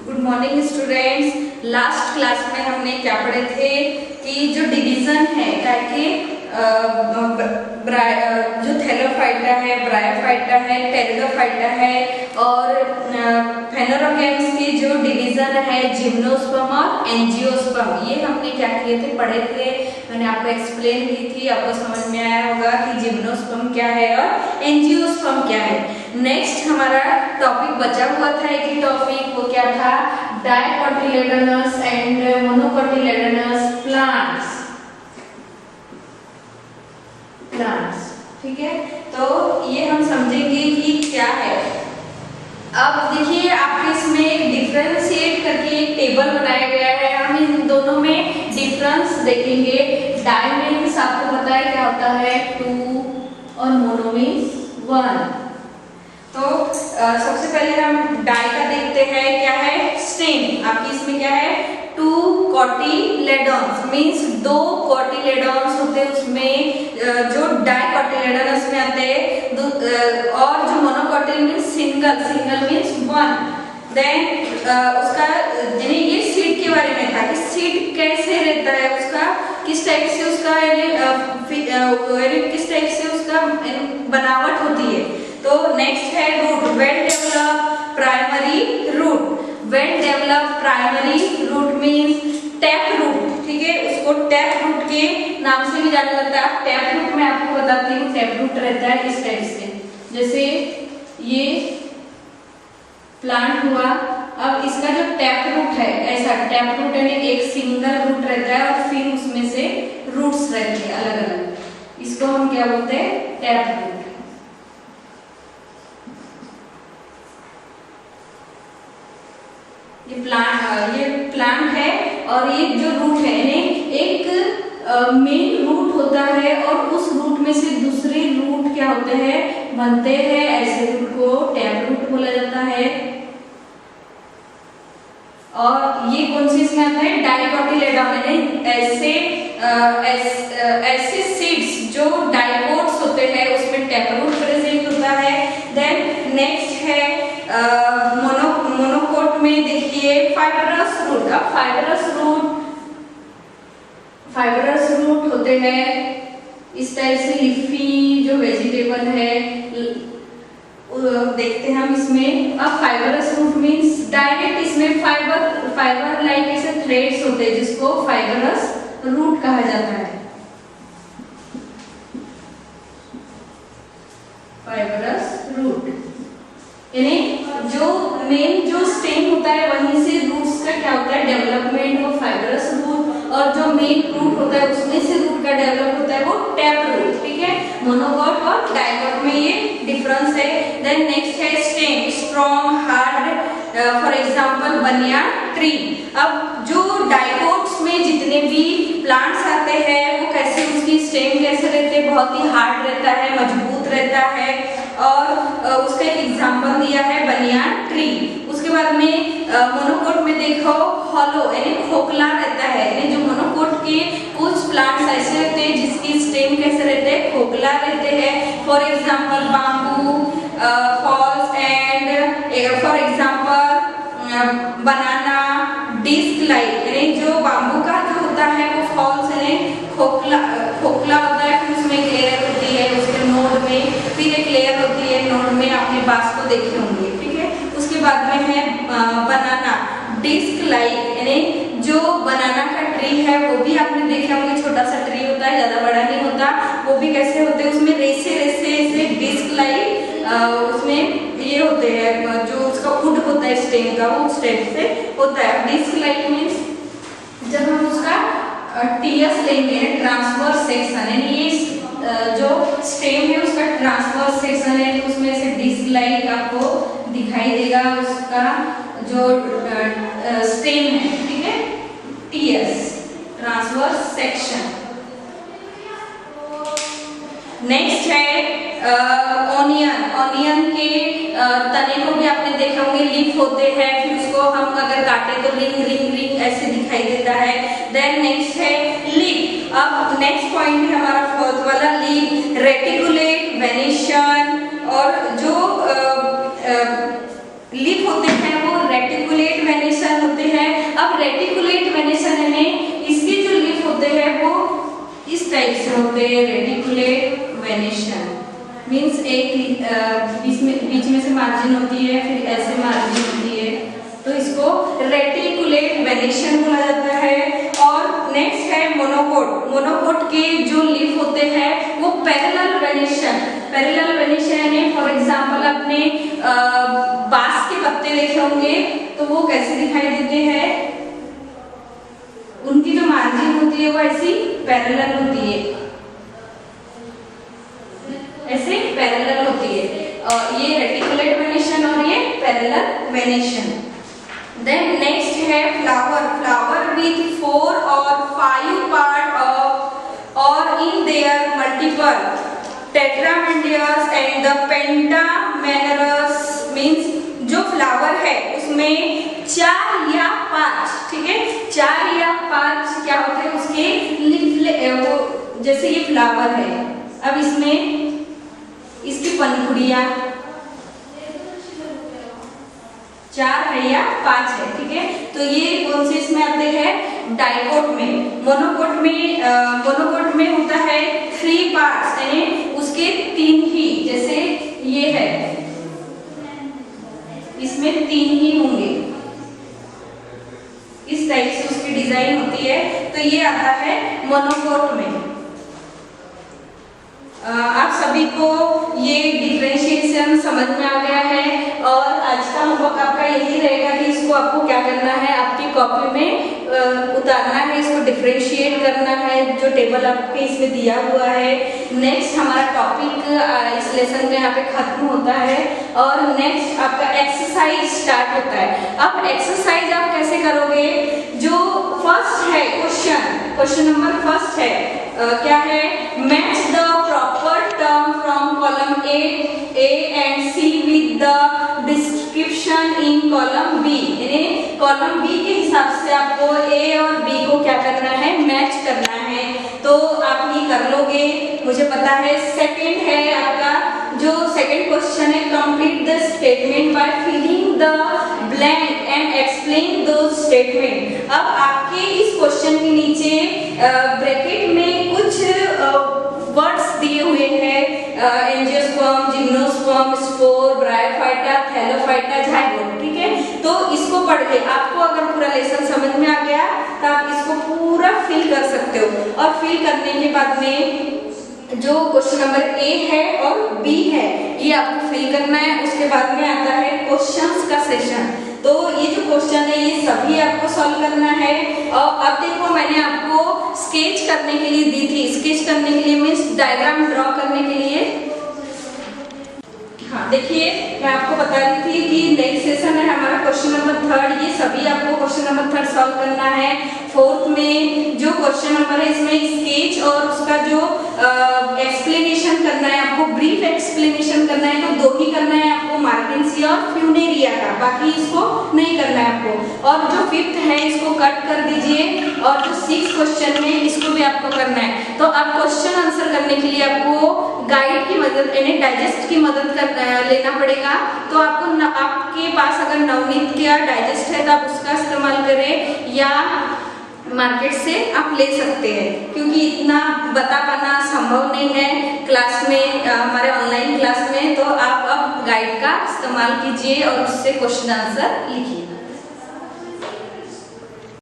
Good morning students. Last class में हमने क्या पढ़े थे कि जो डिवीजन है ताकि जो थैलोफाइटा है, ब्रायोफाइटा है, टेरिडोफाइटा है और फेनोरोगैम्स की जो डिवीजन है जिम्नोस्पर्म और एंजियोस्पर्म, ये हमने क्या किए थे, पढ़े थे। मैंने आपको एक्सप्लेन की थी, आपको समझ में आया होगा कि जिम्नोस्पर्म क्या है और एंजियोस्पर्म क्या है। नेक्स्ट हमारा टॉपिक बचा हुआ था, एक ही टॉपिक, वो क्या था, डाइकोटिलेडोनस एंड मोनोकोटिलेडोनस प्लांट्स। ठीक है, तो ये हम समझेंगे कि क्या है। अब देखिए आपके इसमें डिफरेंशिएट करके एक टेबल बनाया गया है, हम इन दोनों में डिफरेंस देखेंगे। डाई मीन्स आपको पता है क्या होता है, 2 और मोनो मीन्स 1। तो सबसे पहले हम डाई का देखते हैं, क्या है, स्टेम। आपकी इसमें क्या है, 2 कोटिलेडोन्स मीन्स 2 कोटिलेडोन्स होते हैं उसमें, जो डाइकोटिलेडोनस में आते हैं, और जो मोनोकोटिल मीन्स सिंगल मीन्स 1। देन उसका यानी ये सीड के बारे में था कि सीड कैसे रहता है, उसका किस टाइप से उसका किस टाइप से उसका बनावट होती है। तो नेक्स्ट है root, well develop primary root. Well develop primary root means tap root, ठीक है, उसको टैप रूट के नाम से भी जाना जाता है। टैप रूट में आपको बताती हूँ, टैप रूट रहता है इस टाइप से, जैसे ये प्लांट हुआ। अब इसका जो टैप रूट है, ऐसा टैप रूट यानी एक सिंगल रूट रहता है और फिर उसमें से रूट्स रहते हैं अलग अलग, इसको हम क्या बोलते हैं, टैप रूट। ये प्लांट है और ये जो रूट है यानी एक मेन रूट होता है और उस रूट में से दूसरे रूट क्या होते हैं, बनते हैं, ऐसे रूट को टैप रूट बोला जाता है। और ये कौन सी इसमें आता है, डाइकोटिलेडोन, यानी ऐसे सीड्स जो डाइकोट्स होते हैं उसमें टैप रूट प्रेजेंट होता है। देन नेक्स्ट है मोनोकोट में देखिए फाइबरस रूट। अब फाइबरस रूट होते हैं इस टाइप से, लीफी जो वेजिटेबल है देखते हैं हम इसमें। अब फाइबरस रूट मींस डायरेक्ट इसमें फाइबर लाइक ऐसे थ्रेड्स होते हैं जिसको फाइबरस रूट कहा जाता है। फाइबरस रूट यानी जो मेन जो स्टेम होता है वहीं से रूट्स का क्या होता है, डेवलपमेंट वो फाइबरस रूट, और जो मेन रूट होता है उसमें से रूट का डेवलप होता है वो टैप रूट। ठीक है, मोनोकोट और डाइकोट में ये डिफरेंस है। देन नेक्स्ट है stem, strong hard, for example banyan tree. अब जो डाइकोट्स में जितने भी प्लांट्स आते हैं वो कैसे, उसकी स्टेम कैसे रहते हैं, बहुत ही हार्ड रहता है, मजबूत रहता है, और उसका एक एग्जांपल दिया है बनियान ट्री। उसके बाद में मोनोकोट में देखो हॉलो यानी खोखला रहता है, यानी जो मोनोकोट के कुछ प्लांट्स ऐसे रहते हैं जिसकी स्टेम कैसे रहते हैं, खोखला रहते हैं। For example bamboo, false and for example banana, disc like, यानी जो बाम्बू का जो होता है वो फॉल्स यानी खोखला होता है, फिर उसमें एक लेयर होती है उसके नोड में, फिर एक लेयर होती है नोड में, आपने बास को देखे होंगे। ठीक है, उसके बाद में है बनाना, डिस्क लाइक, यानी जो बनाना का ट्री है वो भी आपने देखे होंगे, छोटा सा ट्री होता है, ज्यादा बड़ा नहीं होता, वो भी कैसे होते हैं, उसमें रेसे ऐसे डिस्क लाइक उसमें ये होते हैं, जो उसका वुड होता है स्टेम का वो उस टाइप से होता है। डिस्क लाइक मीन्स जब हम उसका टीएस लेंगे, ट्रांसवर्स सेक्शन, यानी ये जो स्टेम है उसका ट्रांसवर्स सेक्शन है, तो उसमें से डिस्क लाइक आपको दिखाई देगा उसका जो स्टेम है। ठीक है, टीएस ट्रांसवर्स सेक्शन। नेक्स्ट है ऑनियन के तने को भी आपने देखा होंगे, लीफ होते हैं, फिर उसको हम अगर काटे तो रिंग ऐसे दिखाई देता है। देन नेक्स्ट है लीफ। अब नेक्स्ट पॉइंट है हमारा फोर्थ वाला, लीफ, रेटिकुलेट, वेनिशन, और जो लीफ होते हैं वो रेटिकुलेट वेनेशन होते हैं। अब रेटिकुलेट वेनेशन में इसके जो लीफ होते हैं वो इस टाइप से होते हैं। रेटिकुलेट वेनेशन मीन्स एक बीच में से मार्जिन होती है, फिर ऐसे मार्जिन होती है, तो इसको रेटिकुलेट वेनेशन बोला जाता है। और नेक्स्ट है मोनोकोट। मोनोकोट के जो लीफ होते हैं वो पैरेलल वेनेशन। पैरेलल वेनेशन यानी फॉर एग्जांपल आपने बांस के पत्ते देखे होंगे तो वो कैसे दिखाई देते हैं, उनकी जो मार्जिन होती है वो ऐसी पैरेलल होती है, ऐसे पैरेलल होती है। ये रेटिकुलेट वेनेशन और ये पैरेलल वेनेशन। देन नेक्स्ट है फ्लावर। फ्लावर विथ 4 और 5 पार्ट ऑफ और in their multiple tetramerous and the pentamerous means जो फ्लावर है उसमें 4 या 5, ठीक है, 4 या 5 क्या होते हैं उसके लीफ, वो जैसे ये फ्लावर है। अब इसमें इसकी पंखुड़ियां 4 है या 5 है, ठीक है। तो ये कौन से इसमें आते हैं, डाइकोट में। मोनोकोट में होता है 3 पार्ट्स यानी उसके 3 ही, जैसे ये है इसमें 3 ही होंगे, इस टाइप से उसकी डिजाइन होती है, तो ये आता है मोनोकोट में। आप सभी को ये डिफरेंशिएशन समझ में आ गया है और आज का होमवर्क आपका यही रहेगा कि इसको आपको क्या करना है, आपकी कॉपी में उतारना है, इसको डिफरेंशिएट करना है, जो टेबल आपके इसमें दिया हुआ है। नेक्स्ट हमारा टॉपिक इस लेसन में यहाँ पे खत्म होता है और नेक्स्ट आपका एक्सरसाइज स्टार्ट होता है। अब एक्सरसाइज आप कैसे करोगे, जो फर्स्ट है क्वेश्चन नंबर फर्स्ट है, क्या है, match the proper term from column A and C with the description in column B. यानी कॉलम बी के हिसाब से आपको ए और बी को क्या करना है, मैच करना है। तो आप ये कर लोगे, मुझे पता है। सेकंड है आपका जो सेकंड क्वेश्चन है, complete the statement by filling the blank and explain those statement. अब आपके इस क्वेश्चन के नीचे ब्रैकेट में कुछ वर्ड्स दिए हुए हैं, angiosperm, gymnosperm, spore, bryophyta, Thallophyta, zygote, ठीक है। तो इसको पढ़ के आपको अगर पूरा लेसन समझ में आ गया तो आप इसको पूरा फिल कर सकते हो। और फिल करने के बाद में जो क्वेश्चन नंबर ए है और बी है ये आपको फिल करना है। उसके बाद में आता है क्वेश्चंस का सेशन। तो ये जो क्वेश्चन है ये सभी आपको सॉल्व करना है। और अब देखो मैंने आपको स्केच करने के लिए दी थी, स्केच करने के लिए मीन्स डायग्राम ड्रॉ करने के लिए। हाँ देखिए, मैं आपको बता रही थी कि नेक्स्ट सेशन है हमारा क्वेश्चन नंबर 3, ये सभी आपको क्वेश्चन नंबर 3 सॉल्व करना है। फोर्थ में जो क्वेश्चन नंबर है इसमें स्केच और उसका जो एक्सप्लेनेशन करना है, आपको ब्रीफ एक्सप्लेनेशन करना है, तो 2 ही करना है आपको, मार्टेंसी और फ्यूनेरिया का, बाकी इसको नहीं करना है आपको। और जो 5th है इसको कट कर दीजिए और जो 6th क्वेश्चन है इसको भी आपको करना है। तो अब क्वेश्चन आंसर करने के लिए आपको गाइड की मदद यानी डाइजेस्ट की मदद लेना पड़ेगा। तो आपको आपके पास अगर नवनीत का डाइजेस्ट है तो आप उसका इस्तेमाल करें या मार्केट से आप ले सकते हैं, क्योंकि इतना बता पाना संभव नहीं है क्लास में, हमारे ऑनलाइन क्लास में। तो आप अब गाइड का इस्तेमाल कीजिए और उससे क्वेश्चन आंसर लिखिए।